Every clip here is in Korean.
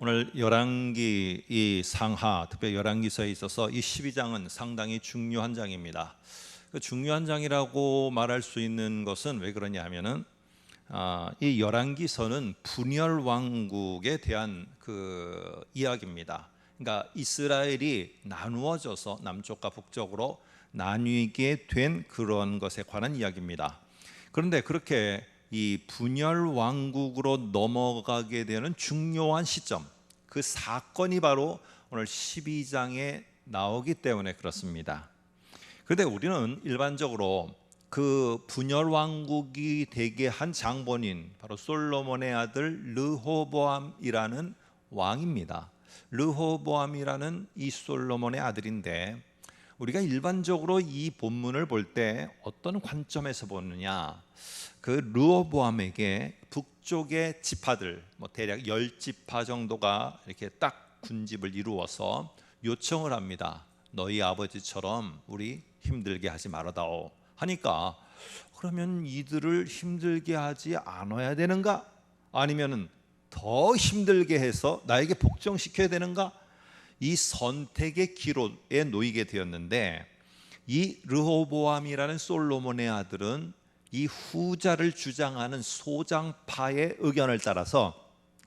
오늘 열왕기 이 상하, 특별히 열왕기서에 있어서 이 12장은 상당히 중요한 장입니다. 그 중요한 장이라고 말할 수 있는 것은 왜 그러냐 하면은 이 열왕기서는 분열 왕국에 대한 그 이야기입니다. 그러니까 이스라엘이 나누어져서 남쪽과 북쪽으로 나뉘게 된 그런 것에 관한 이야기입니다. 그런데 그렇게 이 분열 왕국으로 넘어가게 되는 중요한 시점, 그 사건이 바로 오늘 12장에 나오기 때문에 그렇습니다. 그런데 우리는 일반적으로 그 분열 왕국이 되게 한 장본인 바로 솔로몬의 아들 르호보암이라는 왕입니다. 르호보암이라는 이 솔로몬의 아들인데, 우리가 일반적으로 이 본문을 볼 때 어떤 관점에서 보느냐, 그 르호보암에게 북쪽의 지파들, 대략 10지파 정도가 이렇게 딱 군집을 이루어서 요청을 합니다. 너희 아버지처럼 우리 힘들게 하지 말아다오 하니까, 그러면 이들을 힘들게 하지 않아야 되는가? 아니면은 더 힘들게 해서 나에게 복종시켜야 되는가? 이 선택의 기로에 놓이게 되었는데, 이 르호보암이라는 솔로몬의 아들은 이 후자를 주장하는 소장파의 의견을 따라서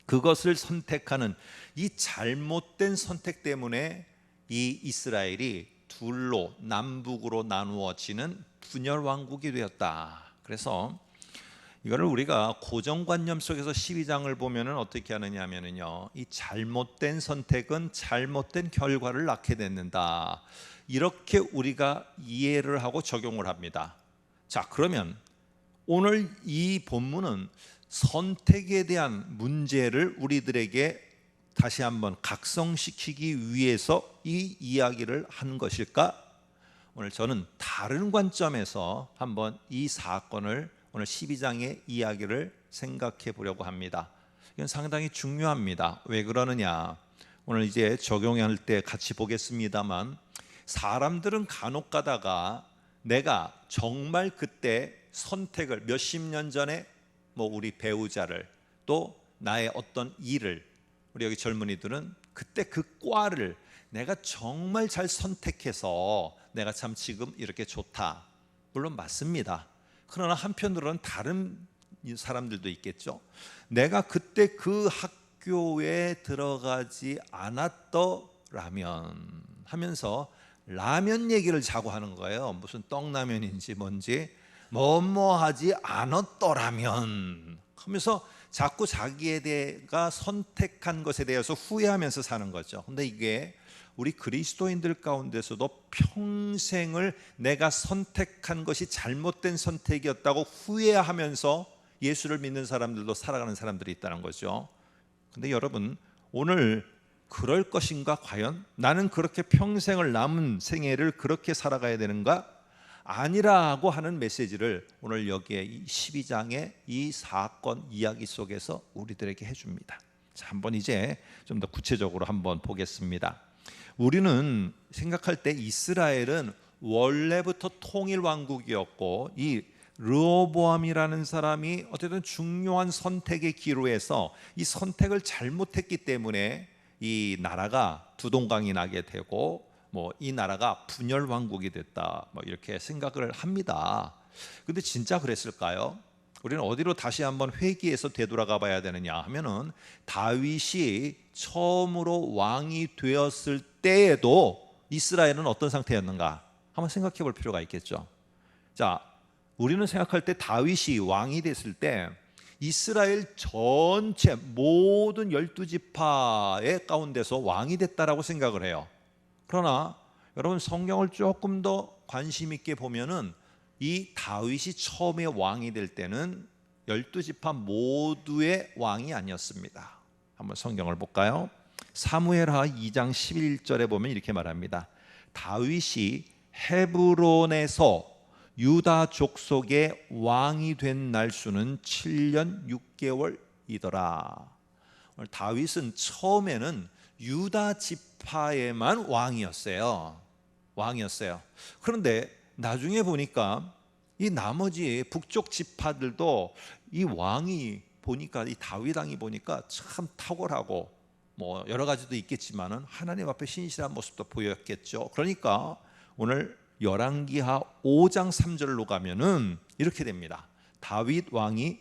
그것을 선택하는 이 잘못된 선택 때문에 이 이스라엘이 둘로 남북으로 나누어지는 분열 왕국이 되었다. 그래서 이거를 우리가 고정관념 속에서 12장을 보면은 어떻게 하느냐 하면은요, 이 잘못된 선택은 잘못된 결과를 낳게 된다, 이렇게 우리가 이해를 하고 적용을 합니다. 자, 그러면 오늘 이 본문은 선택에 대한 문제를 우리들에게 다시 한번 각성시키기 위해서 이 이야기를 한 것일까? 오늘 저는 다른 관점에서 한번 이 사건을, 오늘 12장의 이야기를 생각해 보려고 합니다. 이건 상당히 중요합니다. 왜 그러느냐, 오늘 이제 적용할 때 같이 보겠습니다만, 사람들은 간혹 가다가 내가 정말 그때 선택을, 몇십 년 전에 우리 배우자를, 또 나의 어떤 일을, 우리 여기 젊은이들은 그때 그 과를 내가 정말 잘 선택해서 내가 참 지금 이렇게 좋다, 물론 맞습니다. 그러나 한편으로는 다른 사람들도 있겠죠. 내가 그때 그 학교에 들어가지 않았더라면 하면서 라면 얘기를 자꾸 하는 거예요. 무슨 떡라면인지 뭔지, 뭐뭐하지 않았더라면 하면서 자꾸 자기에 대해가 선택한 것에 대해서 후회하면서 사는 거죠. 근데 이게 우리 그리스도인들 가운데서도 평생을 내가 선택한 것이 잘못된 선택이었다고 후회하면서 예수를 믿는 사람들도 살아가는 사람들이 있다는 거죠. 근데 여러분, 오늘 그럴 것인가? 과연 나는 그렇게 평생을, 남은 생애를 그렇게 살아가야 되는가? 아니라고 하는 메시지를 오늘 여기에 이 12장의 이 사건 이야기 속에서 우리들에게 해줍니다. 자, 한번 이제 좀 더 구체적으로 한번 보겠습니다. 우리는 생각할 때 이스라엘은 원래부터 통일 왕국이었고, 이 르호보암이라는 사람이 어쨌든 중요한 선택의 기로에서 이 선택을 잘못했기 때문에 이 나라가 두동강이 나게 되고, 이 나라가 분열 왕국이 됐다, 이렇게 생각을 합니다. 근데 진짜 그랬을까요? 우리는 어디로 다시 한번 회귀해서 되돌아가 봐야 되느냐 하면은, 다윗이 처음으로 왕이 되었을 때에도 이스라엘은 어떤 상태였는가 한번 생각해 볼 필요가 있겠죠. 자, 우리는 생각할 때 다윗이 왕이 됐을 때 이스라엘 전체 모든 12지파의 가운데서 왕이 됐다라고 생각을 해요. 그러나 여러분, 성경을 조금 더 관심 있게 보면은 이 다윗이 처음에 왕이 될 때는 12지파 모두의 왕이 아니었습니다. 한번 성경을 볼까요? 사무엘하 2장 11절에 보면 이렇게 말합니다. 다윗이 헤브론에서 유다 족속의 왕이 된 날수는 7년 6개월이더라. 다윗은 처음에는 유다 지파에만 왕이었어요. 그런데 나중에 보니까 이 나머지 북쪽 지파들도 이 왕이 보니까, 이 다윗 왕이 보니까 참 탁월하고 뭐 여러 가지도 있겠지만은 하나님 앞에 신실한 모습도 보였겠죠. 그러니까 오늘 열왕기하 5장 3절로 가면은 이렇게 됩니다. 다윗 왕이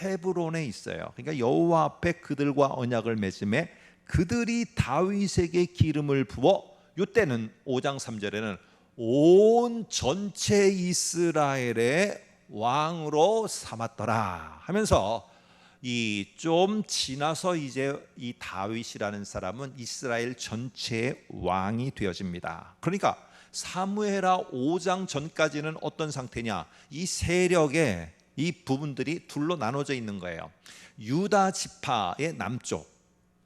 헤브론에 있어요. 그러니까 여호와 앞에 그들과 언약을 맺음에 그들이 다윗에게 기름을 부어, 이때는 5장 3절에는 온 전체 이스라엘의 왕으로 삼았더라 하면서 이 좀 지나서 이제 이 다윗이라는 사람은 이스라엘 전체의 왕이 되어집니다. 그러니까 사무엘하 5장 전까지는 어떤 상태냐? 이 세력의 이 부분들이 둘로 나눠져 있는 거예요. 유다 지파의 남쪽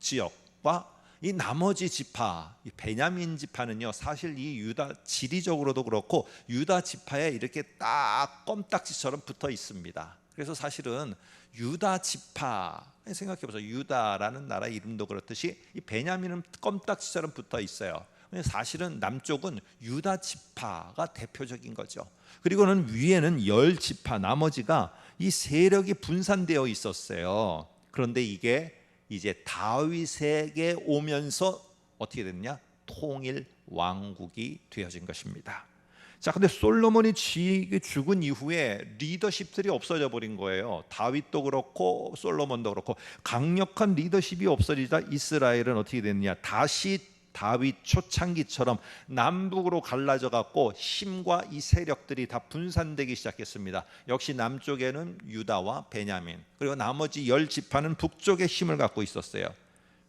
지역과 이 나머지 지파, 이 베냐민 지파는요, 사실 이 유다 지리적으로도 그렇고 유다 지파에 이렇게 딱 껌딱지처럼 붙어 있습니다. 그래서 사실은 유다 지파, 생각해 보세요. 유다라는 나라 이름도 그렇듯이 이 베냐민은 껌딱지처럼 붙어 있어요. 사실은 남쪽은 유다 지파가 대표적인 거죠. 그리고는 위에는 열 지파, 나머지가 이 세력이 분산되어 있었어요. 그런데 이게 이제 다윗에게 오면서 어떻게 됐냐? 통일 왕국이 되어진 것입니다. 자, 근데 솔로몬이 죽은 이후에 리더십들이 없어져 버린 거예요. 다윗도 그렇고 솔로몬도 그렇고 강력한 리더십이 없어지자 이스라엘은 어떻게 됐느냐? 다시 다윗 초창기처럼 남북으로 갈라져 갖고 힘과 이 세력들이 다 분산되기 시작했습니다. 역시 남쪽에는 유다와 베냐민, 그리고 나머지 열 지파는 북쪽에 힘을 갖고 있었어요.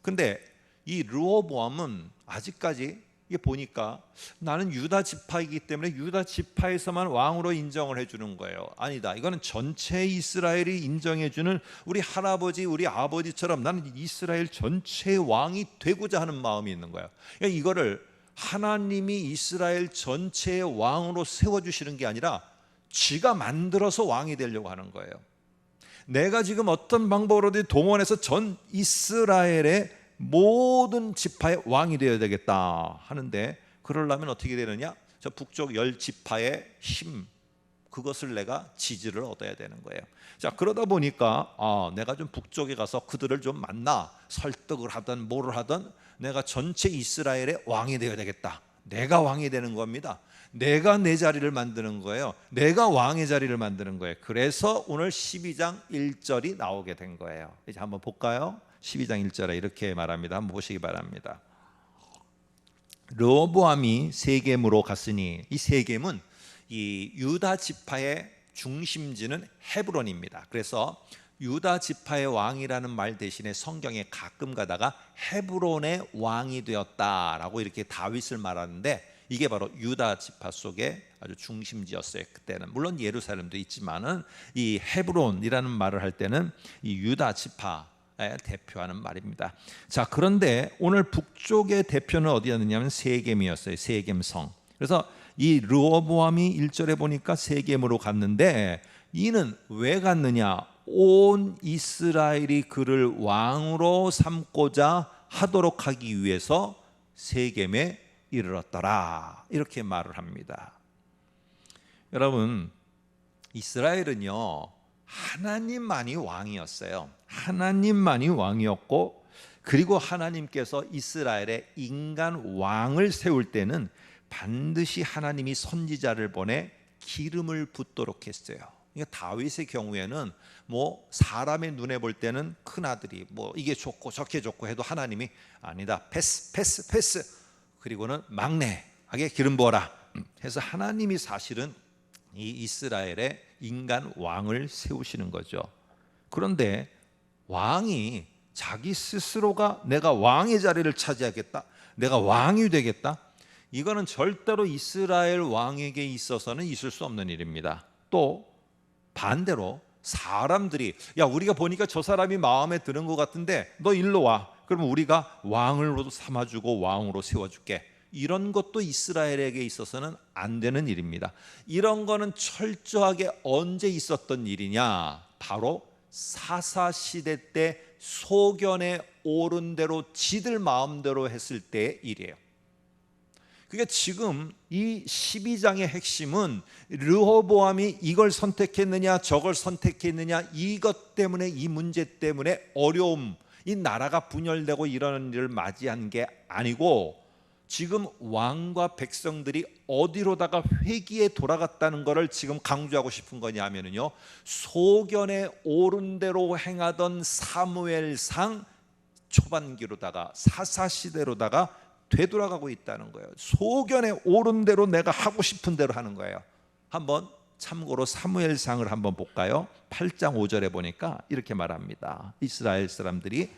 근데 이 르호보암은 아직까지 이게 보니까 나는 유다 지파이기 때문에 유다 지파에서만 왕으로 인정을 해주는 거예요. 아니다, 이거는 전체 이스라엘이 인정해주는 우리 할아버지 우리 아버지처럼 나는 이스라엘 전체의 왕이 되고자 하는 마음이 있는 거예요. 그러니까 이거를 하나님이 이스라엘 전체의 왕으로 세워주시는 게 아니라 지가 만들어서 왕이 되려고 하는 거예요. 내가 지금 어떤 방법으로든 동원해서 전 이스라엘의 모든 지파의 왕이 되어야 되겠다 하는데, 그러려면 어떻게 되느냐? 저 북쪽 열 지파의 힘, 그것을 내가 지지를 얻어야 되는 거예요. 자, 그러다 보니까 내가 좀 북쪽에 가서 그들을 좀 만나 설득을 하든 뭐를 하든 내가 전체 이스라엘의 왕이 되어야 되겠다. 내가 왕이 되는 겁니다. 내가 내 자리를 만드는 거예요. 내가 왕의 자리를 만드는 거예요. 그래서 오늘 12장 1절이 나오게 된 거예요. 이제 한번 볼까요? 12장 1절에 이렇게 말합니다. 한번 보시기 바랍니다. 르호보암이 세겜으로 갔으니, 이 세겜은 이 유다 지파의 중심지는 헤브론입니다. 그래서 유다 지파의 왕이라는 말 대신에 성경에 가끔 가다가 헤브론의 왕이 되었다라고 이렇게 다윗을 말하는데, 이게 바로 유다 지파 속의 아주 중심지였어요. 그때는 물론 예루살렘도 있지만은 이 헤브론이라는 말을 할 때는 이 유다 지파 대표하는 말입니다. 자, 그런데 오늘 북쪽의 대표는 어디였느냐면 세겜이었어요. 세겜성. 그래서 이 르호보암이 1절에 보니까 세겜으로 갔는데, 이는 왜 갔느냐? 온 이스라엘이 그를 왕으로 삼고자 하도록 하기 위해서 세겜에 이르렀더라, 이렇게 말을 합니다. 여러분, 이스라엘은요 하나님만이 왕이었어요. 하나님만이 왕이었고, 그리고 하나님께서 이스라엘의 인간 왕을 세울 때는 반드시 하나님이 선지자를 보내 기름을 붓도록 했어요. 그러니까 다윗의 경우에는 뭐 사람의 눈에 볼 때는 큰 아들이 뭐 이게 좋고 저게 좋고 해도 하나님이 아니다, 패스, 그리고는 막내에게 기름 부어라 해서 하나님이 사실은 이 이스라엘의 인간 왕을 세우시는 거죠. 그런데 왕이 자기 스스로가 내가 왕의 자리를 차지하겠다, 내가 왕이 되겠다, 이거는 절대로 이스라엘 왕에게 있어서는 있을 수 없는 일입니다. 또 반대로 사람들이 야, 우리가 보니까 저 사람이 마음에 드는 것 같은데 너 일로 와, 그러면 우리가 왕으로 삼아주고 왕으로 세워줄게, 이런 것도 이스라엘에게 있어서는 안 되는 일입니다. 이런 거는 철저하게 언제 있었던 일이냐? 바로 사사시대 때 소견에 오른 대로 지들 마음대로 했을 때의 일이에요. 그러니까 지금 이 12장의 핵심은 르호보암이 이걸 선택했느냐 저걸 선택했느냐, 이것 때문에, 이 문제 때문에 어려움, 이 나라가 분열되고 이런 일을 맞이한 게 아니고 지금 왕과 백성들이 어디로다가 회귀에 돌아갔다는 것을 지금 강조하고 싶은 거냐면요, 소견에 옳은 대로 행하던 사무엘상 초반기로다가 사사시대로다가 되돌아가고 있다는 거예요. 소견에 옳은 대로 내가 하고 싶은 대로 하는 거예요. 한번 참고로 사무엘상을 한번 볼까요? 8장 5절에 보니까 이렇게 말합니다. 이스라엘 사람들이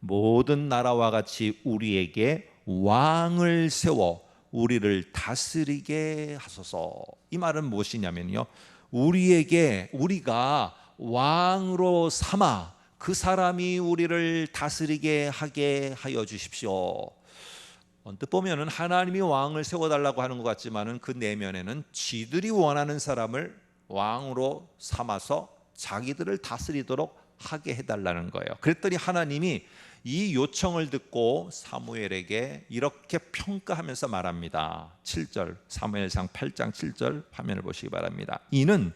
모든 나라와 같이 우리에게 왕을 세워 우리를 다스리게 하소서. 이 말은 무엇이냐면요, 우리가 왕으로 삼아 그 사람이 우리를 다스리게 하게 하여 주십시오. 언뜻 보면은 하나님이 왕을 세워달라고 하는 것 같지만은 그 내면에는 지들이 원하는 사람을 왕으로 삼아서 자기들을 다스리도록 하게 해달라는 거예요. 그랬더니 하나님이 이 요청을 듣고 사무엘에게 이렇게 평가하면서 말합니다. 7절, 사무엘상 8장 7절 화면을 보시기 바랍니다. 이는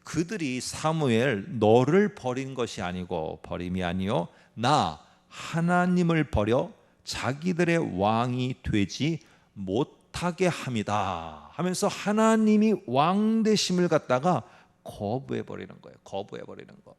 그들이 사무엘 너를 버린 것이 아니고 버림이 아니요 나 하나님을 버려 자기들의 왕이 되지 못하게 함이다 하면서 하나님이 왕 되심을 갖다가 거부해 버리는 거예요. 거부해 버리는 거.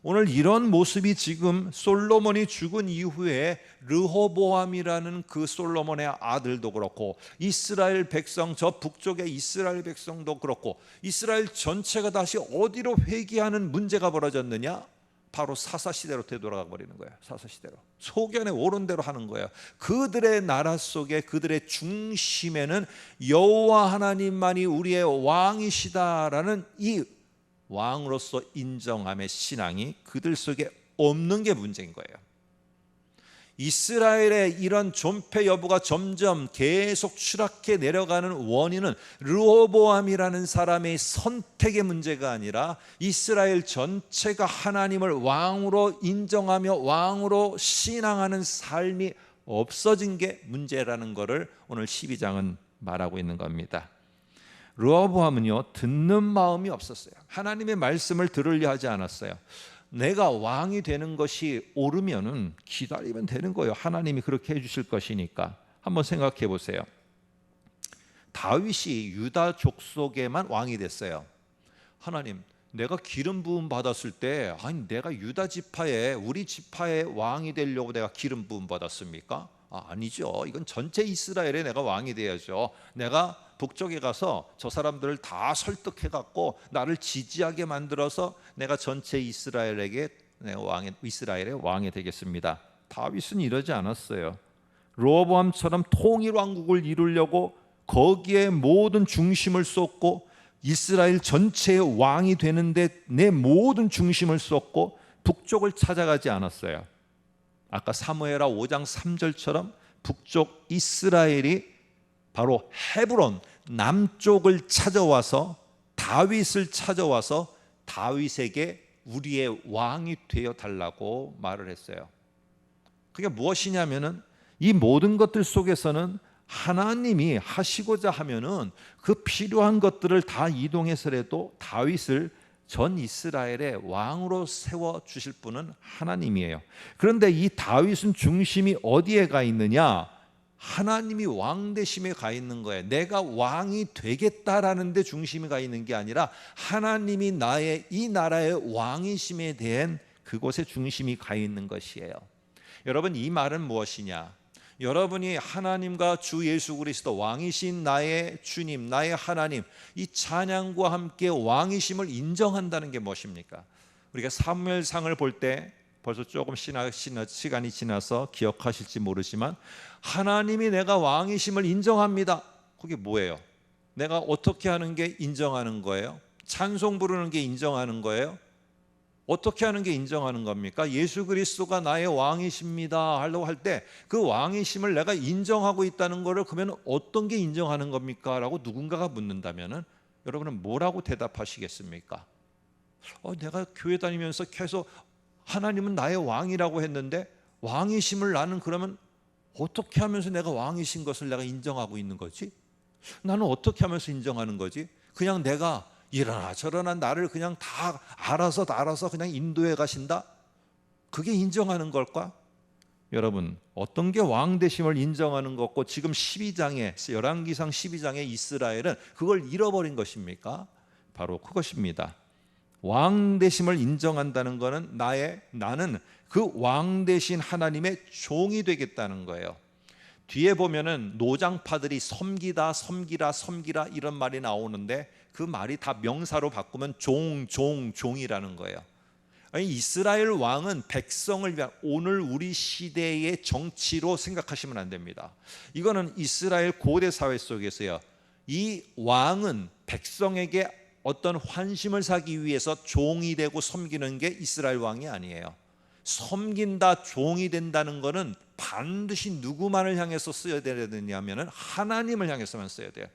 오늘 이런 모습이 지금 솔로몬이 죽은 이후에 르호보암이라는 그 솔로몬의 아들도 그렇고 이스라엘 백성, 저 북쪽의 이스라엘 백성도 그렇고 이스라엘 전체가 다시 어디로 회귀하는 문제가 벌어졌느냐? 바로 사사시대로 되돌아가 버리는 거예요. 사사시대로 소견에 옳은 대로 하는 거예요. 그들의 나라 속에 그들의 중심에는 여호와 하나님만이 우리의 왕이시다라는 이 왕으로서 인정함의 신앙이 그들 속에 없는 게 문제인 거예요. 이스라엘의 이런 존폐 여부가 점점 계속 추락해 내려가는 원인은 르호보암이라는 사람의 선택의 문제가 아니라 이스라엘 전체가 하나님을 왕으로 인정하며 왕으로 신앙하는 삶이 없어진 게 문제라는 것을 오늘 12장은 말하고 있는 겁니다. 르호보암은요, 듣는 마음이 없었어요. 하나님의 말씀을 들으려 하지 않았어요. 내가 왕이 되는 것이 옳으면은 기다리면 되는 거예요. 하나님이 그렇게 해주실 것이니까. 한번 생각해 보세요. 다윗이 유다 족속에만 왕이 됐어요. 하나님, 내가 기름 부음 받았을 때, 아니 내가 유다 지파에 우리 지파의 왕이 되려고 내가 기름 부음 받았습니까? 아니죠. 이건 전체 이스라엘에 내가 왕이 돼야죠. 내가 북쪽에 가서 저 사람들을 다 설득해 갖고 나를 지지하게 만들어서 내가 전체 이스라엘의 왕이 되겠습니다. 다윗은 이러지 않았어요. 르호보암처럼 통일 왕국을 이루려고 거기에 모든 중심을 쏟고 이스라엘 전체의 왕이 되는데 내 모든 중심을 쏟고 북쪽을 찾아가지 않았어요. 아까 사무엘하 5장 3절처럼 북쪽 이스라엘이 바로 헤브론 남쪽을 찾아와서 다윗을 찾아와서 다윗에게 우리의 왕이 되어 달라고 말을 했어요. 그게 무엇이냐면은 이 모든 것들 속에서는 하나님이 하시고자 하면은 그 필요한 것들을 다 이동해서라도 다윗을 전 이스라엘의 왕으로 세워 주실 분은 하나님이에요. 그런데 이 다윗은 중심이 어디에 가 있느냐? 하나님이 왕 되심에 가 있는 거예요. 내가 왕이 되겠다라는 데 중심이 가 있는 게 아니라 하나님이 나의 이 나라의 왕이심에 대한 그곳에 중심이 가 있는 것이에요. 여러분, 이 말은 무엇이냐? 여러분이 하나님과 주 예수 그리스도 왕이신 나의 주님, 나의 하나님, 이 찬양과 함께 왕이심을 인정한다는 게 무엇입니까? 우리가 사무엘상을 볼 때 벌써 조금 시간이 지나서 기억하실지 모르지만 하나님이 내가 왕이심을 인정합니다. 그게 뭐예요? 내가 어떻게 하는 게 인정하는 거예요? 찬송 부르는 게 인정하는 거예요? 어떻게 하는 게 인정하는 겁니까? 예수 그리스도가 나의 왕이십니다 하려고 할 때 그 왕이심을 내가 인정하고 있다는 것을 그러면 어떤 게 인정하는 겁니까? 라고 누군가가 묻는다면 여러분은 뭐라고 대답하시겠습니까? 내가 교회 다니면서 계속 하나님은 나의 왕이라고 했는데 왕이심을 나는 그러면 어떻게 하면서 내가 왕이신 것을 내가 인정하고 있는 거지? 나는 어떻게 하면서 인정하는 거지? 그냥 내가 이러나 저러나 나를 그냥 다 알아서 그냥 인도해 가신다? 그게 인정하는 걸까? 여러분, 어떤 게 왕되심을 인정하는 것고 지금 12장에 열왕기상 12장의 이스라엘은 그걸 잃어버린 것입니까? 바로 그것입니다. 왕되심을 인정한다는 것은 나는 그 왕되신 하나님의 종이 되겠다는 거예요. 뒤에 보면은 노장파들이 섬기다 이런 말이 나오는데 그 말이 다 명사로 바꾸면 종이라는 거예요. 아니, 이스라엘 왕은 백성을 위한 오늘 우리 시대의 정치로 생각하시면 안 됩니다. 이거는 이스라엘 고대 사회 속에서요, 이 왕은 백성에게 어떤 환심을 사기 위해서 종이 되고 섬기는 게 이스라엘 왕이 아니에요. 섬긴다, 종이 된다는 것은 반드시 누구만을 향해서 써야 되느냐면은 하나님을 향해서만 써야 돼요.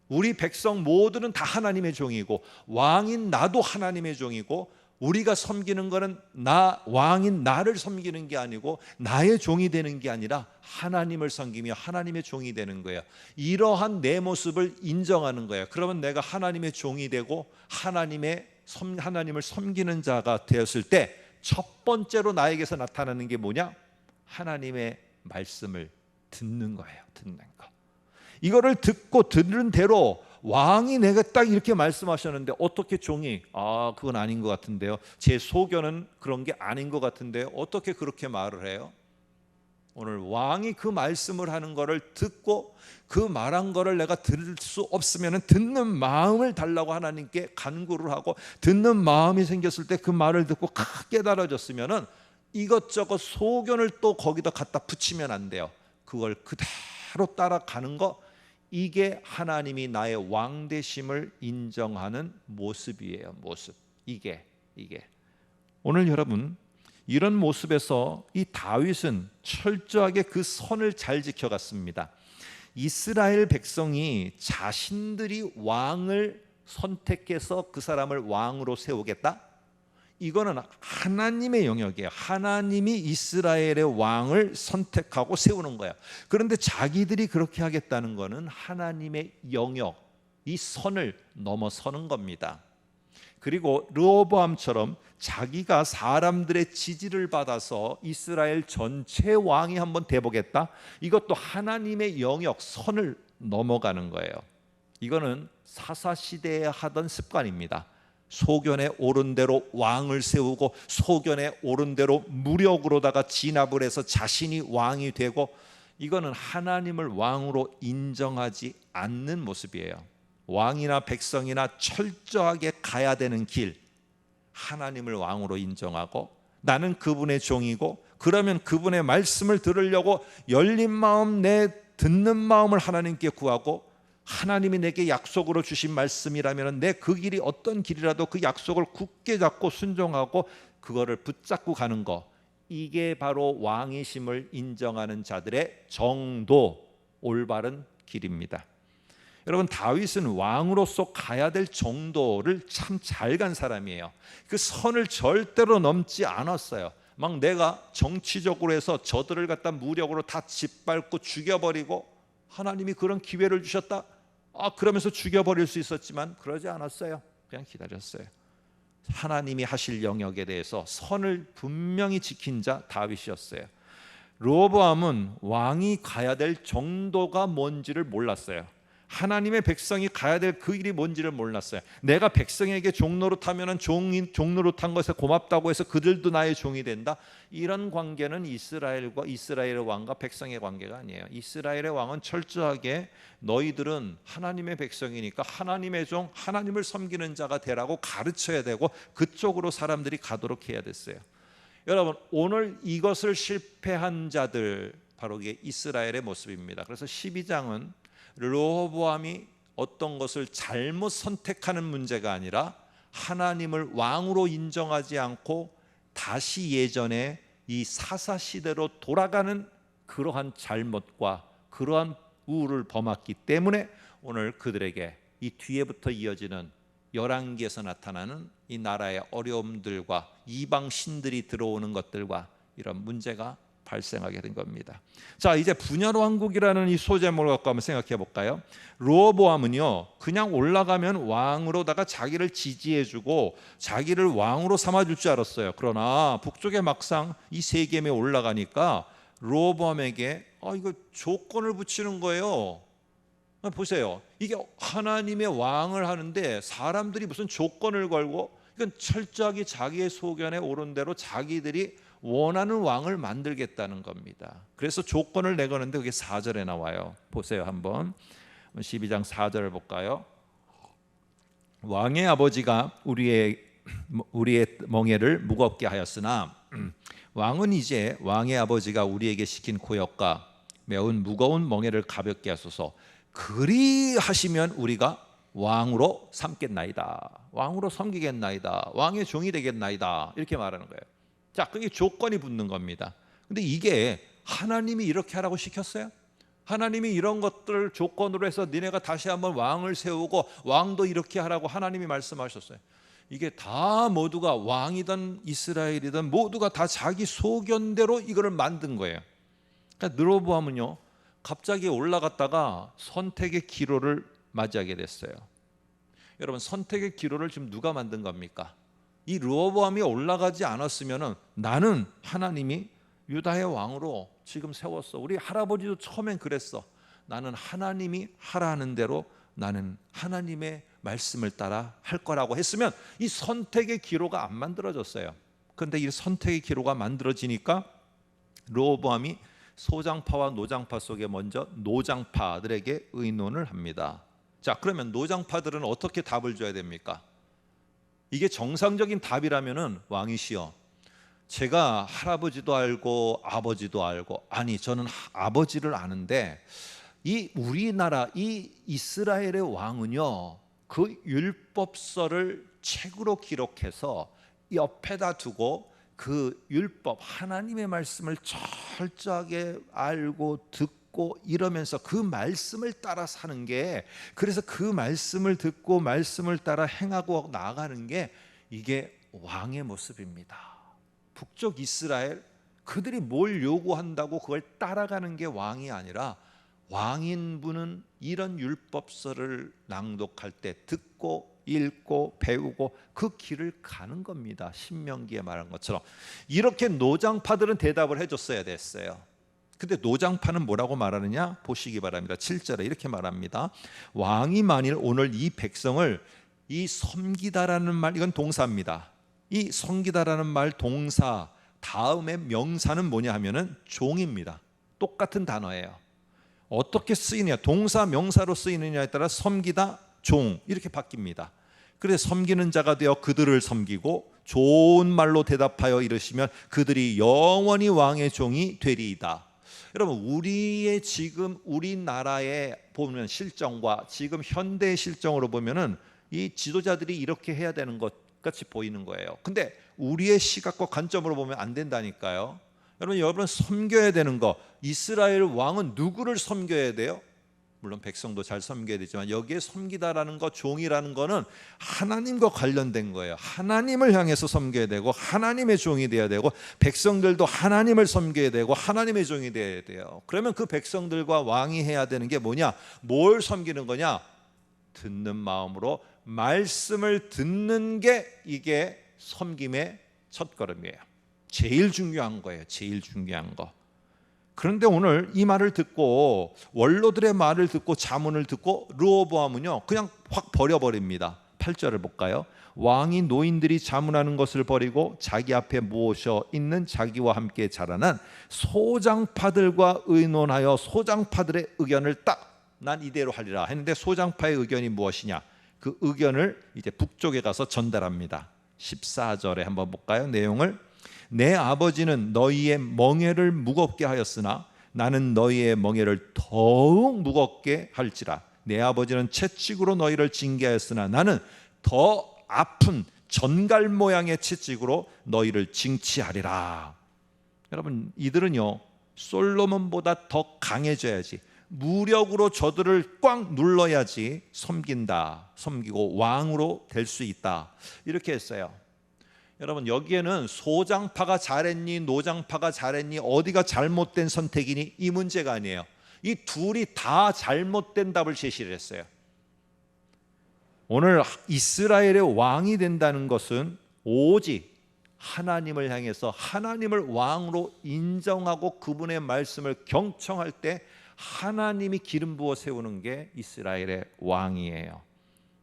우리 백성 모두는 다 하나님의 종이고, 왕인 나도 하나님의 종이고, 우리가 섬기는 것은 왕인 나를 섬기는 게 아니고 나의 종이 되는 게 아니라 하나님을 섬기며 하나님의 종이 되는 거예요. 이러한 내 모습을 인정하는 거예요. 그러면 내가 하나님의 종이 되고 하나님을 섬기는 자가 되었을 때 첫 번째로 나에게서 나타나는 게 뭐냐? 하나님의 말씀을 듣는 거예요. 듣는 거. 이거를 듣고 들은 대로 왕이 내가 딱 이렇게 말씀하셨는데 어떻게 종이 그건 아닌 것 같은데요, 제 소견은 그런 게 아닌 것 같은데요, 어떻게 그렇게 말을 해요? 오늘 왕이 그 말씀을 하는 거를 듣고 그 말한 거를 내가 들을 수 없으면 듣는 마음을 달라고 하나님께 간구를 하고, 듣는 마음이 생겼을 때 그 말을 듣고 깨달아졌으면 이것저것 소견을 또 거기다 갖다 붙이면 안 돼요. 그걸 그대로 따라가는 거, 이게 하나님이 나의 왕되심을 인정하는 모습이에요. 모습. 이게 오늘 여러분, 이런 모습에서 이 다윗은 철저하게 그 선을 잘 지켜갔습니다. 이스라엘 백성이 자신들이 왕을 선택해서 그 사람을 왕으로 세우겠다? 이거는 하나님의 영역이에요. 하나님이 이스라엘의 왕을 선택하고 세우는 거예요. 그런데 자기들이 그렇게 하겠다는 것은 하나님의 영역, 이 선을 넘어서는 겁니다. 그리고 르호보암처럼 자기가 사람들의 지지를 받아서 이스라엘 전체 왕이 한번 돼보겠다, 이것도 하나님의 영역, 선을 넘어가는 거예요. 이거는 사사시대에 하던 습관입니다. 소견에 오른 대로 왕을 세우고 소견에 오른 대로 무력으로다가 진압을 해서 자신이 왕이 되고, 이거는 하나님을 왕으로 인정하지 않는 모습이에요. 왕이나 백성이나 철저하게 가야 되는 길, 하나님을 왕으로 인정하고 나는 그분의 종이고, 그러면 그분의 말씀을 들으려고 열린 마음, 내 듣는 마음을 하나님께 구하고, 하나님이 내게 약속으로 주신 말씀이라면 내 그 길이 어떤 길이라도 그 약속을 굳게 잡고 순종하고 그거를 붙잡고 가는 거, 이게 바로 왕이심을 인정하는 자들의 정도, 올바른 길입니다. 여러분, 다윗은 왕으로서 가야 될 정도를 참 잘 간 사람이에요. 그 선을 절대로 넘지 않았어요. 막 내가 정치적으로 해서 저들을 갖다 무력으로 다 짓밟고 죽여버리고, 하나님이 그런 기회를 주셨다, 그러면서 죽여버릴 수 있었지만 그러지 않았어요. 그냥 기다렸어요. 하나님이 하실 영역에 대해서 선을 분명히 지킨 자 다윗이었어요. 르호보암은 왕이 가야 될 정도가 뭔지를 몰랐어요. 하나님의 백성이 가야 될 그 길이 뭔지를 몰랐어요. 내가 백성에게 종노릇하면 종노릇한 것에 고맙다고 해서 그들도 나의 종이 된다, 이런 관계는 이스라엘의 왕과 백성의 관계가 아니에요. 이스라엘의 왕은 철저하게 너희들은 하나님의 백성이니까 하나님의 종, 하나님을 섬기는 자가 되라고 가르쳐야 되고 그쪽으로 사람들이 가도록 해야 됐어요. 여러분, 오늘 이것을 실패한 자들, 바로 이게 이스라엘의 모습입니다. 그래서 12장은 르호보암이 어떤 것을 잘못 선택하는 문제가 아니라 하나님을 왕으로 인정하지 않고 다시 예전에 이 사사시대로 돌아가는 그러한 잘못과 그러한 우를 범했기 때문에 오늘 그들에게 이 뒤에부터 이어지는 열왕기에서 나타나는 이 나라의 어려움들과 이방 신들이 들어오는 것들과 이런 문제가 발생하게 된 겁니다. 자, 이제 분열 왕국이라는 이 소제목을 갖고 한번 생각해 볼까요? 르호보암은요, 그냥 올라가면 왕으로다가 자기를 지지해주고 자기를 왕으로 삼아줄 줄 알았어요. 그러나 북쪽에 막상 이 세겜에 올라가니까 르호보암에게 이거 조건을 붙이는 거예요. 보세요, 이게 하나님의 왕을 하는데 사람들이 무슨 조건을 걸고, 이건 철저하게 자기의 소견에 오른 대로 자기들이 원하는 왕을 만들겠다는 겁니다. 그래서 조건을 내거는데 그게 4절에 나와요. 보세요, 한번 12장 4절을 볼까요? 왕의 아버지가 우리의 멍에를 무겁게 하였으나 왕은 이제 왕의 아버지가 우리에게 시킨 고역과 매운 무거운 멍에를 가볍게 하소서. 그리하시면 우리가 왕으로 삼겠나이다, 왕으로 섬기겠나이다, 왕의 종이 되겠나이다, 이렇게 말하는 거예요. 자, 그게 조건이 붙는 겁니다. 근데 이게 하나님이 이렇게 하라고 시켰어요? 하나님이 이런 것들을 조건으로 해서 니네가 다시 한번 왕을 세우고 왕도 이렇게 하라고 하나님이 말씀하셨어요? 이게 다 모두가 왕이든 이스라엘이든 모두가 다 자기 소견대로 이거를 만든 거예요. 그러니까 르호보암은요, 갑자기 올라갔다가 선택의 기로를 맞이하게 됐어요. 여러분, 선택의 기로를 지금 누가 만든 겁니까? 이 르호보암이 올라가지 않았으면 나는 하나님이 유다의 왕으로 지금 세웠어. 우리 할아버지도 처음엔 그랬어. 나는 하나님이 하라는 대로 나는 하나님의 말씀을 따라 할 거라고 했으면 이 선택의 기로가 안 만들어졌어요. 그런데 이 선택의 기로가 만들어지니까 르호보암이 소장파와 노장파 속에 먼저 노장파들에게 의논을 합니다. 자, 그러면 노장파들은 어떻게 답을 줘야 됩니까? 이게 정상적인 답이라면은, 왕이시여, 제가 할아버지도 알고 아버지도 알고, 아니 저는 아버지를 아는데 이 우리나라 이 이스라엘의 왕은요, 그 율법서를 책으로 기록해서 옆에다 두고 그 율법, 하나님의 말씀을 철저하게 알고 듣고 이러면서 그 말씀을 따라 사는 게, 그래서 그 말씀을 듣고 말씀을 따라 행하고 나아가는 게 이게 왕의 모습입니다. 북쪽 이스라엘, 그들이 뭘 요구한다고 그걸 따라가는 게 왕이 아니라, 왕인 분은 이런 율법서를 낭독할 때 듣고 읽고 배우고 그 길을 가는 겁니다. 신명기에 말한 것처럼. 이렇게 노장파들은 대답을 해줬어야 됐어요. 근데 노장파는 뭐라고 말하느냐 보시기 바랍니다. 7절에 이렇게 말합니다. 왕이 만일 오늘 이 백성을, 이 섬기다라는 말, 이건 동사입니다. 이 섬기다라는 말 동사 다음에 명사는 뭐냐 하면은 종입니다. 똑같은 단어예요. 어떻게 쓰이느냐, 동사 명사로 쓰이느냐에 따라 섬기다, 종 이렇게 바뀝니다. 그래서 섬기는 자가 되어 그들을 섬기고 좋은 말로 대답하여 이르시면 그들이 영원히 왕의 종이 되리이다. 여러분, 우리의 지금 우리나라에 보면 실정과 지금 현대의 실정으로 보면은 이 지도자들이 이렇게 해야 되는 것 같이 보이는 거예요. 근데 우리의 시각과 관점으로 보면 안 된다니까요. 여러분 섬겨야 되는 거, 이스라엘 왕은 누구를 섬겨야 돼요? 물론 백성도 잘 섬겨야 되지만 여기에 섬기다라는 거, 종이라는 거는 하나님과 관련된 거예요. 하나님을 향해서 섬겨야 되고 하나님의 종이 되어야 되고, 백성들도 하나님을 섬겨야 되고 하나님의 종이 되어야 돼요. 그러면 그 백성들과 왕이 해야 되는 게 뭐냐? 뭘 섬기는 거냐? 듣는 마음으로 말씀을 듣는 게 이게 섬김의 첫걸음이에요. 제일 중요한 거예요. 제일 중요한 거. 그런데 오늘 이 말을 듣고, 원로들의 말을 듣고 자문을 듣고 르호보암은요 그냥 확 버려버립니다. 8절을 볼까요? 왕이 노인들이 자문하는 것을 버리고 자기 앞에 모셔 있는 자기와 함께 자라난 소장파들과 의논하여 소장파들의 의견을 딱 난 이대로 하리라 했는데, 소장파의 의견이 무엇이냐? 그 의견을 이제 북쪽에 가서 전달합니다. 14절에 한번 볼까요? 내용을. 내 아버지는 너희의 멍에를 무겁게 하였으나 나는 너희의 멍에를 더욱 무겁게 할지라. 내 아버지는 채찍으로 너희를 징계하였으나 나는 더 아픈 전갈 모양의 채찍으로 너희를 징치하리라. 여러분, 이들은요 솔로몬보다 더 강해져야지, 무력으로 저들을 꽉 눌러야지 섬기고 왕으로 될 수 있다, 이렇게 했어요. 여러분, 여기에는 소장파가 잘했니 노장파가 잘했니 어디가 잘못된 선택이니 이 문제가 아니에요. 이 둘이 다 잘못된 답을 제시를 했어요. 오늘 이스라엘의 왕이 된다는 것은 오직 하나님을 향해서 하나님을 왕으로 인정하고 그분의 말씀을 경청할 때 하나님이 기름 부어 세우는 게 이스라엘의 왕이에요.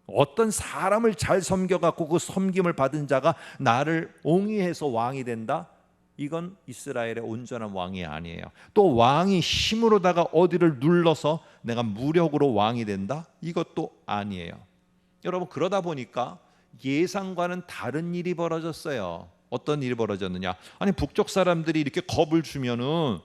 어떤 사람을 잘 섬겨갖고 그 섬김을 받은 자가 나를 옹이해서 왕이 된다? 이건 이스라엘의 온전한 왕이 아니에요. 또 왕이 힘으로다가 어디를 눌러서 내가 무력으로 왕이 된다? 이것도 아니에요. 여러분, 그러다 보니까 예상과는 다른 일이 벌어졌어요. 어떤 일이 벌어졌느냐? 아니, 북쪽 사람들이 이렇게 겁을 주면은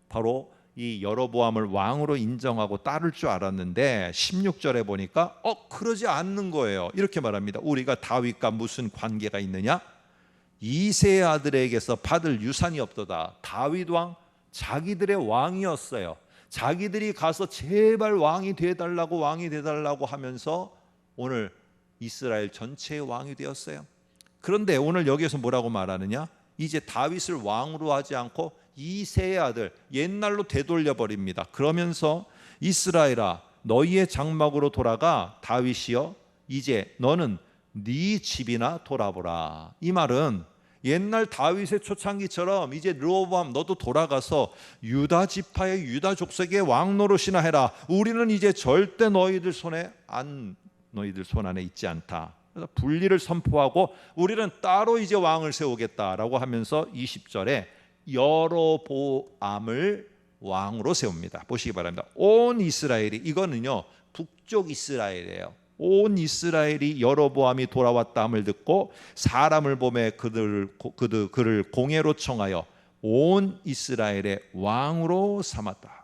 바로 이 여로보암을 왕으로 인정하고 따를 줄 알았는데 16절에 보니까 그러지 않는 거예요. 이렇게 말합니다. 우리가 다윗과 무슨 관계가 있느냐? 이세 아들에게서 받을 유산이 없도다. 다윗 왕 자기들의 왕이었어요. 자기들이 가서 제발 왕이 돼달라고 하면서 오늘 이스라엘 전체의 왕이 되었어요. 그런데 오늘 여기에서 뭐라고 말하느냐? 이제 다윗을 왕으로 하지 않고 이세의 아들, 옛날로 되돌려 버립니다. 그러면서 이스라엘아, 너희의 장막으로 돌아가. 다윗이여, 이제 너는 네 집이나 돌아보라. 이 말은 옛날 다윗의 초창기처럼 이제 르호보암 너도 돌아가서 유다 지파의 유다 족속의 왕 노릇이나 해라. 우리는 이제 절대 너희들 손 안에 있지 않다. 그래서 분리를 선포하고 우리는 따로 이제 왕을 세우겠다라고 하면서 20절에 여로보암을 왕으로 세웁니다. 보시기 바랍니다. 온 이스라엘이, 이거는요 북쪽 이스라엘이에요. 온 이스라엘이 여로보암이 돌아왔다함을 듣고 사람을 보매 그를 공회로 청하여 온 이스라엘의 왕으로 삼았다.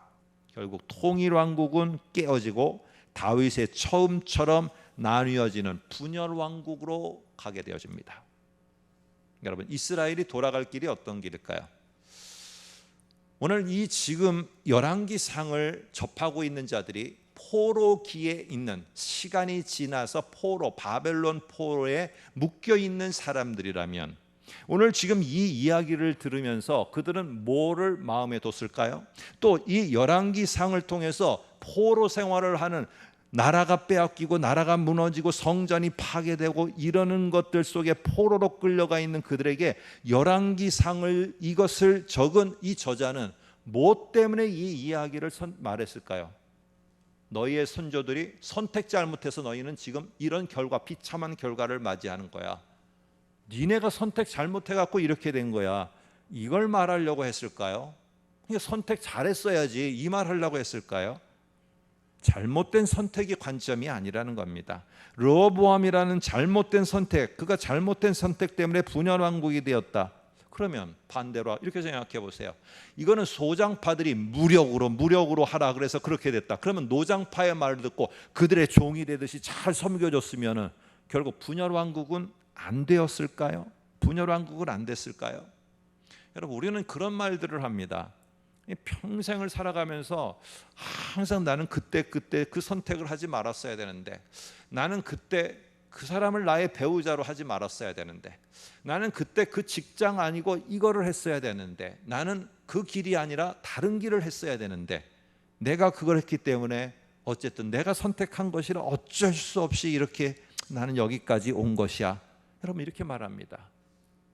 결국 통일 왕국은 깨어지고 다윗의 처음처럼 나뉘어지는 분열 왕국으로 가게 되어집니다. 여러분, 이스라엘이 돌아갈 길이 어떤 길일까요? 오늘 이 지금 열왕기상을 접하고 있는 자들이 포로기에 있는, 시간이 지나서 바벨론 포로에 묶여 있는 사람들이라면 오늘 지금 이 이야기를 들으면서 그들은 뭐를 마음에 뒀을까요? 또 이 열왕기상을 통해서 포로 생활을 하는, 나라가 빼앗기고 나라가 무너지고 성전이 파괴되고 이러는 것들 속에 포로로 끌려가 있는 그들에게 열왕기상을, 이것을 적은 이 저자는 뭐 때문에 이 이야기를 말했을까요? 너희의 선조들이 선택 잘못해서 너희는 지금 이런 결과, 비참한 결과를 맞이하는 거야. 니네가 선택 잘못해갖고 이렇게 된 거야. 이걸 말하려고 했을까요? 그러니까 선택 잘했어야지 이 말 하려고 했을까요? 잘못된 선택이 관점이 아니라는 겁니다. 르호보암이라는 잘못된 선택, 그가 잘못된 선택 때문에 분열 왕국이 되었다. 그러면 반대로 이렇게 생각해 보세요. 이거는 소장파들이 무력으로 하라 그래서 그렇게 됐다. 그러면 노장파의 말을 듣고 그들의 종이 되듯이 잘 섬겨줬으면 결국 분열 왕국은 안 되었을까요? 분열 왕국은 안 됐을까요? 여러분, 우리는 그런 말들을 합니다. 평생을 살아가면서 항상 나는 그때 그 선택을 하지 말았어야 되는데, 나는 그때 그 사람을 나의 배우자로 하지 말았어야 되는데, 나는 그때 그 직장 아니고 이거를 했어야 되는데, 나는 그 길이 아니라 다른 길을 했어야 되는데, 내가 그걸 했기 때문에 어쨌든 내가 선택한 것이라 어쩔 수 없이 이렇게 나는 여기까지 온 것이야. 여러분, 이렇게 말합니다.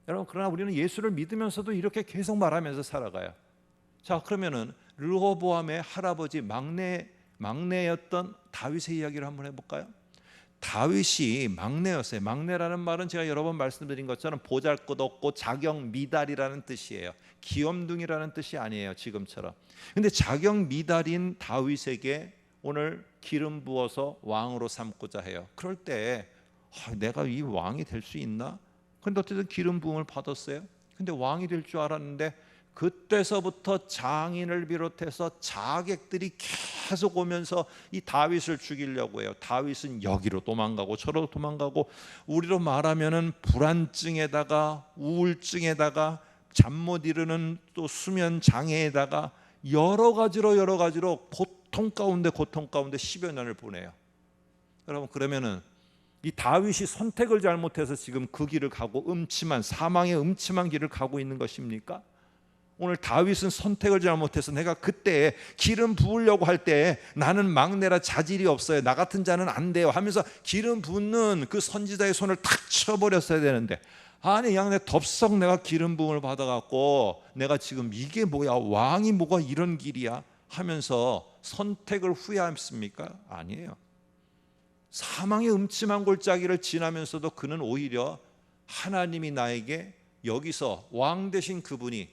여러분, 그러나 우리는 예수를 믿으면서도 이렇게 계속 말하면서 살아가요. 자, 그러면은 르호보암의 할아버지, 막내였던 다윗의 이야기를 한번 해볼까요? 다윗이 막내였어요. 막내라는 말은 제가 여러 번 말씀드린 것처럼 보잘것없고 자경미달이라는 뜻이에요. 귀염둥이라는 뜻이 아니에요, 지금처럼. 근데 자경미달인 다윗에게 오늘 기름 부어서 왕으로 삼고자 해요. 그럴 때 내가 이 왕이 될 수 있나? 근데 어쨌든 기름 부음을 받았어요. 근데 왕이 될 줄 알았는데 그때서부터 장인을 비롯해서 자객들이 계속 오면서 이 다윗을 죽이려고 해요. 다윗은 여기로 도망가고 저로 도망가고, 우리로 말하면은 불안증에다가 우울증에다가 잠 못 이루는 또 수면 장애에다가 여러 가지로 고통 가운데 10여 년을 보내요. 여러분, 그러면은 이 다윗이 선택을 잘못해서 지금 그 길을 가고 사망의 음침한 길을 가고 있는 것입니까? 오늘 다윗은 선택을 잘못해서 내가 그때 기름 부으려고 할 때 나는 막내라 자질이 없어요, 나 같은 자는 안 돼요 하면서 기름 붓는 그 선지자의 손을 탁 쳐버렸어야 되는데, 아니 그냥 내 덥석 내가 기름 부음을 받아갖고 내가 지금 이게 뭐야, 왕이 뭐가 이런 길이야 하면서 선택을 후회했습니까? 아니에요. 사망의 음침한 골짜기를 지나면서도 그는 오히려 하나님이 나에게 여기서 왕 되신 그분이,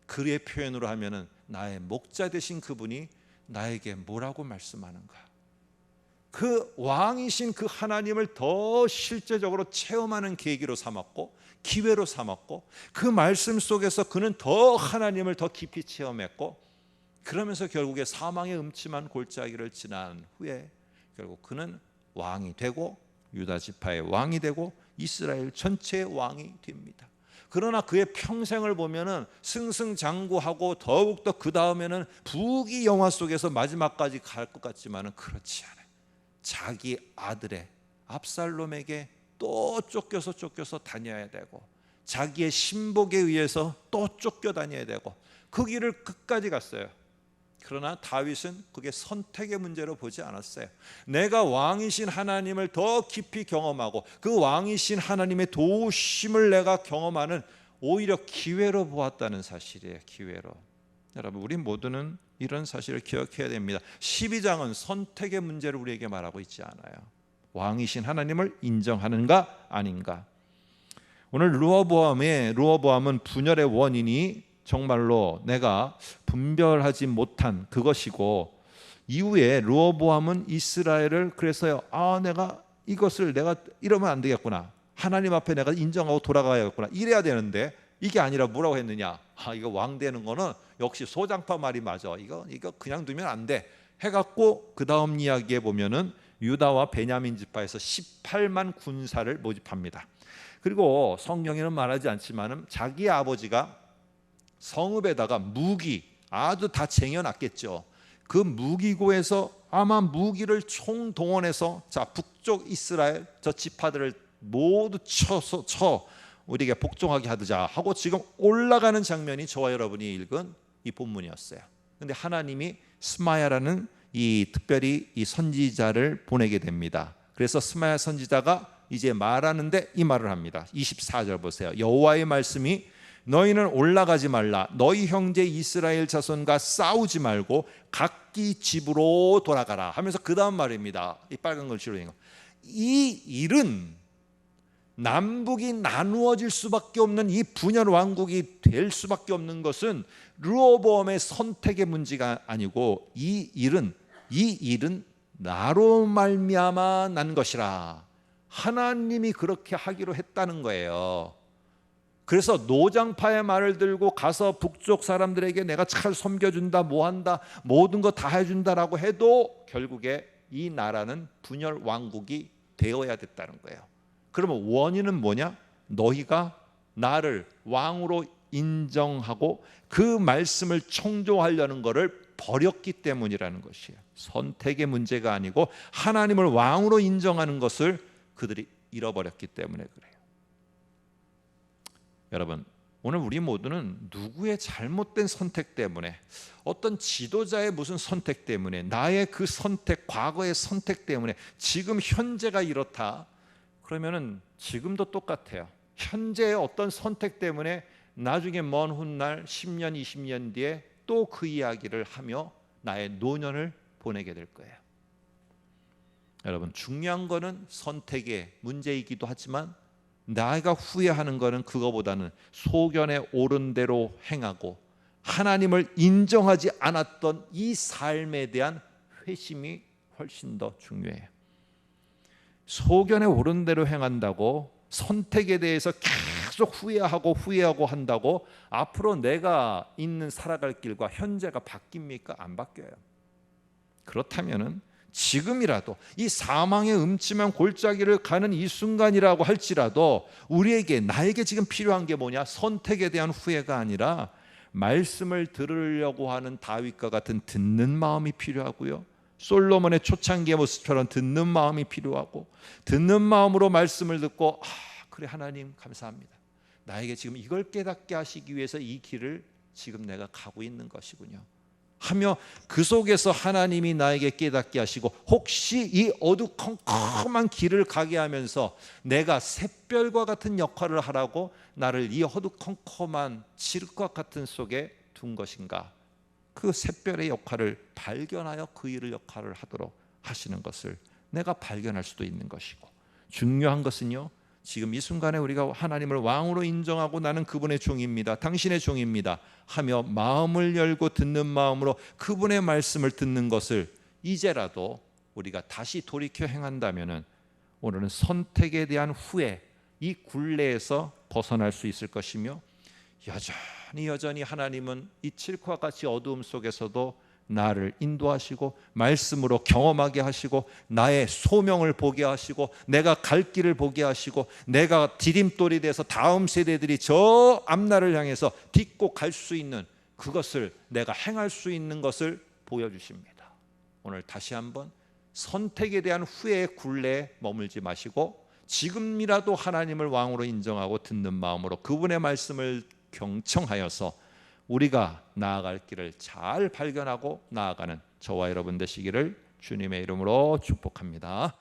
그의 표현으로 하면은 나의 목자 되신 그분이 나에게 뭐라고 말씀하는가, 그 왕이신 그 하나님을 더 실제적으로 체험하는 계기로 삼았고 기회로 삼았고, 그 말씀 속에서 그는 더 하나님을 더 깊이 체험했고, 그러면서 결국에 사망의 음침한 골짜기를 지난 후에 결국 그는 왕이 되고 유다 지파의 왕이 되고 이스라엘 전체의 왕이 됩니다. 그러나 그의 평생을 보면은 승승장구하고 더욱더 그 다음에는 부귀 영화 속에서 마지막까지 갈 것 같지만은 그렇지 않아요. 자기 아들의 압살롬에게 또 쫓겨서 다녀야 되고, 자기의 신복에 의해서 또 쫓겨다녀야 되고, 그 길을 끝까지 갔어요. 그러나 다윗은 그게 선택의 문제로 보지 않았어요. 내가 왕이신 하나님을 더 깊이 경험하고 그 왕이신 하나님의 도우심을 내가 경험하는 오히려 기회로 보았다는 사실이에요. 기회로. 여러분, 우리 모두는 이런 사실을 기억해야 됩니다. 12장은 선택의 문제를 우리에게 말하고 있지 않아요. 왕이신 하나님을 인정하는가 아닌가. 오늘 르호보암은 분열의 원인이 정말로 내가 분별하지 못한 그것이고, 이후에 르호보암은 이스라엘을 그래서요, 내가 이것을 내가 이러면 안 되겠구나, 하나님 앞에 내가 인정하고 돌아가야겠구나, 이래야 되는데 이게 아니라 뭐라고 했느냐, 이거 왕 되는 거는 역시 소장파 말이 맞아, 이거 그냥 두면 안 돼 해갖고 그 다음 이야기에 보면은 유다와 베냐민 지파에서 18만 군사를 모집합니다. 그리고 성경에는 말하지 않지만은 자기의 아버지가 성읍에다가 무기 아주 다 쟁여놨겠죠. 그 무기고에서 아마 무기를 총동원해서 자, 북쪽 이스라엘 저 지파들을 모두 쳐 우리에게 복종하게 하자 하고 지금 올라가는 장면이 저와 여러분이 읽은 이 본문이었어요. 그런데 하나님이 스마야라는 특별히 이 선지자를 보내게 됩니다. 그래서 스마야 선지자가 이제 말하는데 이 말을 합니다. 24절 보세요. 여호와의 말씀이 너희는 올라가지 말라, 너희 형제 이스라엘 자손과 싸우지 말고 각기 집으로 돌아가라 하면서 그 다음 말입니다. 이 빨간 글씨로 된 거. 이 일은 남북이 나누어질 수밖에 없는 이 분열 왕국이 될 수밖에 없는 것은 르호보암의 선택의 문제가 아니고 이 일은 나로 말미암아 난 것이라. 하나님이 그렇게 하기로 했다는 거예요. 그래서 노장파의 말을 들고 가서 북쪽 사람들에게 내가 잘 섬겨준다, 뭐한다, 모든 거 다 해준다라고 해도 결국에 이 나라는 분열 왕국이 되어야 됐다는 거예요. 그러면 원인은 뭐냐? 너희가 나를 왕으로 인정하고 그 말씀을 청종하려는 것을 버렸기 때문이라는 것이에요. 선택의 문제가 아니고 하나님을 왕으로 인정하는 것을 그들이 잃어버렸기 때문에 그래요. 여러분, 오늘 우리 모두는 누구의 잘못된 선택 때문에, 어떤 지도자의 무슨 선택 때문에, 나의 그 선택, 과거의 선택 때문에 지금 현재가 이렇다. 그러면은 지금도 똑같아요. 현재의 어떤 선택 때문에 나중에 먼 훗날 10년, 20년 뒤에 또 그 이야기를 하며 나의 노년을 보내게 될 거예요. 여러분, 중요한 거는 선택의 문제이기도 하지만 내가 후회하는 것은 그거보다는 소견에 옳은 대로 행하고 하나님을 인정하지 않았던 이 삶에 대한 회심이 훨씬 더 중요해요. 소견에 옳은 대로 행한다고 선택에 대해서 계속 후회하고 한다고 앞으로 내가 있는 살아갈 길과 현재가 바뀝니까? 안 바뀌어요. 그렇다면은 지금이라도 이 사망의 음침한 골짜기를 가는 이 순간이라고 할지라도 나에게 지금 필요한 게 뭐냐? 선택에 대한 후회가 아니라 말씀을 들으려고 하는 다윗과 같은 듣는 마음이 필요하고요, 솔로몬의 초창기의 모습처럼 듣는 마음이 필요하고, 듣는 마음으로 말씀을 듣고 그래 하나님 감사합니다. 나에게 지금 이걸 깨닫게 하시기 위해서 이 길을 지금 내가 가고 있는 것이군요 하며 그 속에서 하나님이 나에게 깨닫게 하시고, 혹시 이 어두컴컴한 길을 가게 하면서 내가 샛별과 같은 역할을 하라고 나를 이 어두컴컴한 칠흑과 같은 속에 둔 것인가, 그 샛별의 역할을 발견하여 그 일을 역할을 하도록 하시는 것을 내가 발견할 수도 있는 것이고, 중요한 것은요, 지금 이 순간에 우리가 하나님을 왕으로 인정하고 나는 그분의 종입니다, 당신의 종입니다 하며 마음을 열고 듣는 마음으로 그분의 말씀을 듣는 것을 이제라도 우리가 다시 돌이켜 행한다면 오늘은 선택에 대한 후회, 이 굴레에서 벗어날 수 있을 것이며, 여전히 하나님은 이 칠흑과 같이 어두움 속에서도 나를 인도하시고 말씀으로 경험하게 하시고 나의 소명을 보게 하시고 내가 갈 길을 보게 하시고 내가 디딤돌이 돼서 다음 세대들이 저 앞날을 향해서 딛고 갈 수 있는 그것을 내가 행할 수 있는 것을 보여주십니다. 오늘 다시 한번 선택에 대한 후회의 굴레에 머물지 마시고 지금이라도 하나님을 왕으로 인정하고 듣는 마음으로 그분의 말씀을 경청하여서 우리가 나아갈 길을 잘 발견하고 나아가는 저와 여러분 되시기를 주님의 이름으로 축복합니다.